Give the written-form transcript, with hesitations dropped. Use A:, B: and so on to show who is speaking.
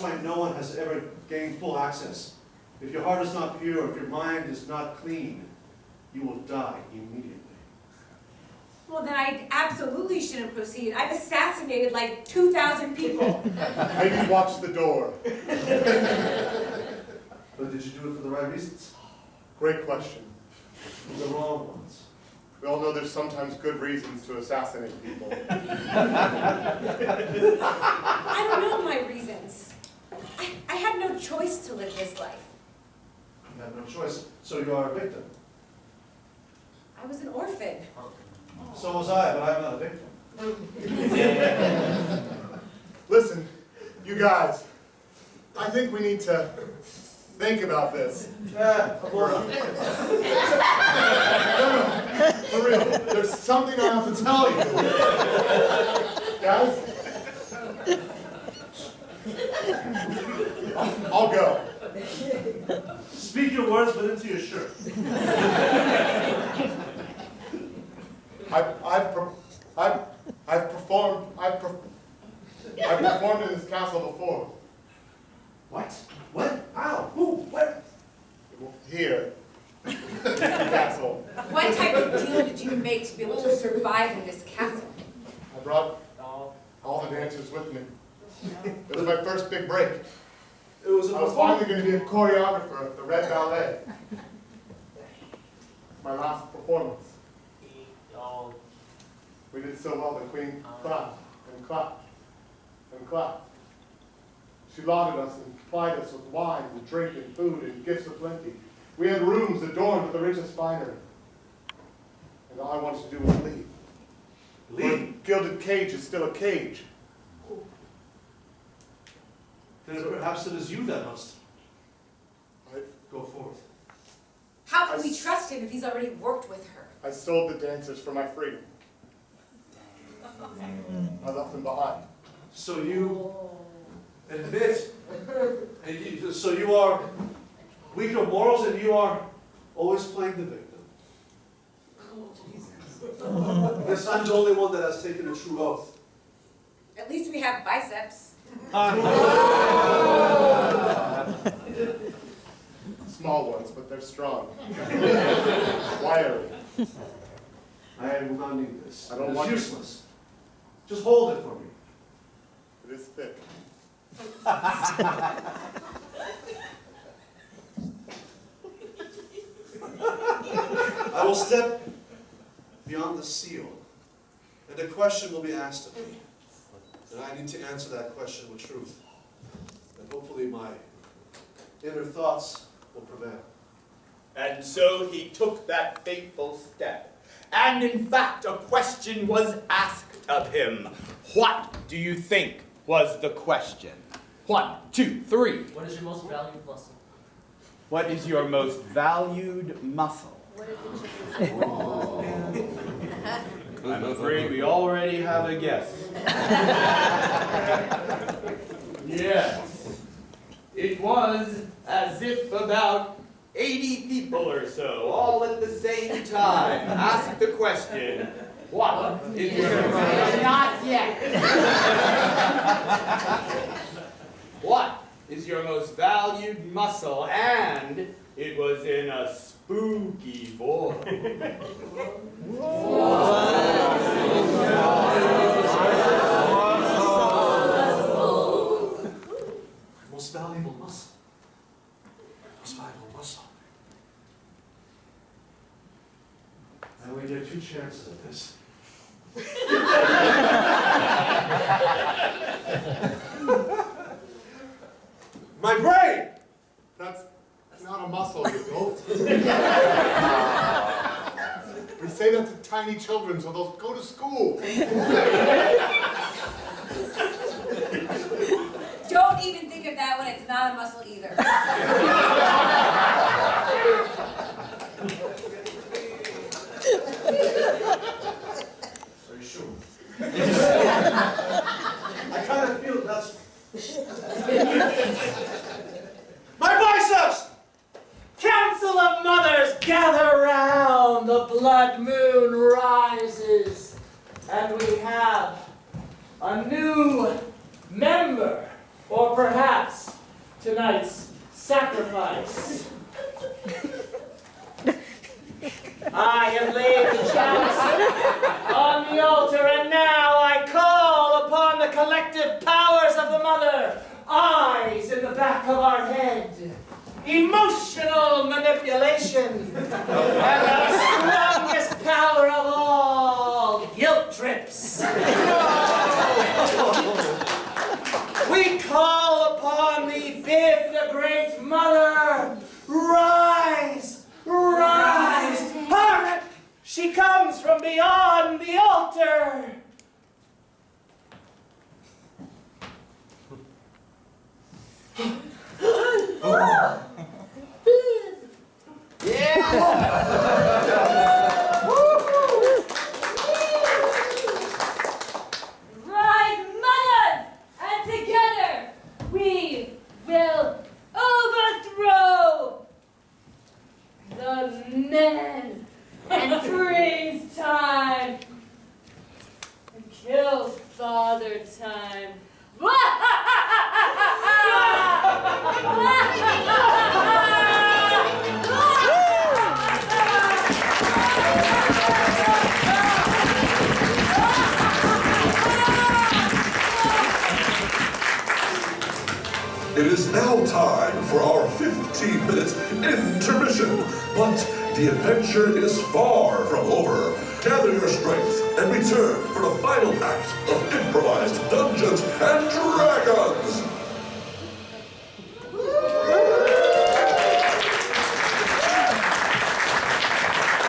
A: why no one has ever gained full access. If your heart is not pure, if your mind is not clean, you will die immediately.
B: Well, then I absolutely shouldn't proceed. I've assassinated like 2,000 people.
C: Maybe watch the door.
A: But did you do it for the right reasons?
C: Great question.
A: The wrong ones.
C: We all know there's sometimes good reasons to assassinate people.
B: I don't know my reasons. I had no choice to live this life.
A: You had no choice, so you are a victim.
B: I was an orphan.
A: So was I, but I'm not a victim.
C: Listen, you guys, I think we need to think about this.
A: Yeah,
C: No, for real, there's something I have to tell you. Guys? I'll go.
A: Speak your words, but into your shirt.
C: I've performed in this castle before.
A: What? When? How? Who? Where?
C: Here. Castle.
B: What type of deal did you make to be able to survive in this castle?
C: I brought all the dancers with me. It was my first big break.
A: It was a
C: I was finally going to be a choreographer of the Red Ballet. My last performance. We did so well, the Queen clapped and clapped and clapped. She lauded us and supplied us with wine and drink and food and gifts aplenty. We had rooms adorned with the richest finery. And all I wanted to do was leave.
A: Leave?
C: For a gilded cage is still a cage.
A: Then perhaps it is you that must go forth.
B: How can we trust him if he's already worked with her?
C: I sold the dancers for my freedom. I left them behind.
A: So you admit, so you are weak of morals and you are always playing the victim. I guess I'm the only one that has taken a true oath.
B: At least we have biceps.
C: Small ones, but they're strong. Wiry.
A: I will not need this.
C: I don't
A: It's
C: want it.
A: useless. Just hold it for me.
C: It is thick.
A: I will step beyond the seal, and a question will be asked of me. And I need to answer that question with truth. And hopefully my inner thoughts will prevail.
D: And so he took that fateful step. And in fact, a question was asked of him. What do you think was the question? 1, 2, 3.
E: What is your most valued muscle?
D: What is your most valued muscle? I'm afraid we already have a guess. Yes. It was as if about 80 people or so, all at the same time, asked the question, what is your most... Not yet. What is your most valued muscle? And it was in a spooky voice.
A: Most valuable muscle. Most valuable muscle. I only get 2 chances at this. My brain!
C: That's not a muscle, you dolt. We say that to tiny children so they'll go to school.
B: Don't even think of that when it's not a muscle either.
A: Are you sure? I kind of feel that's... My biceps!
E: Council of mothers, gather round. The blood moon rises. And we have a new member Or perhaps tonight's sacrifice. I have laid the chalice on the altar, and now I call upon the collective powers of the mother. Eyes in the back of our head. Emotional manipulation. And the strongest power of all, guilt trips. We call upon thee, Viv, the great mother. Rise, rise. Hark! She comes from beyond the altar.
B: Rise, mothers, and together we will overthrow the men and freeze time and kill father time.
F: It is now time for our 15-minute intermission, but the adventure is far from over. Gather your strength and return for the final act of improvised Dungeons and Dragons!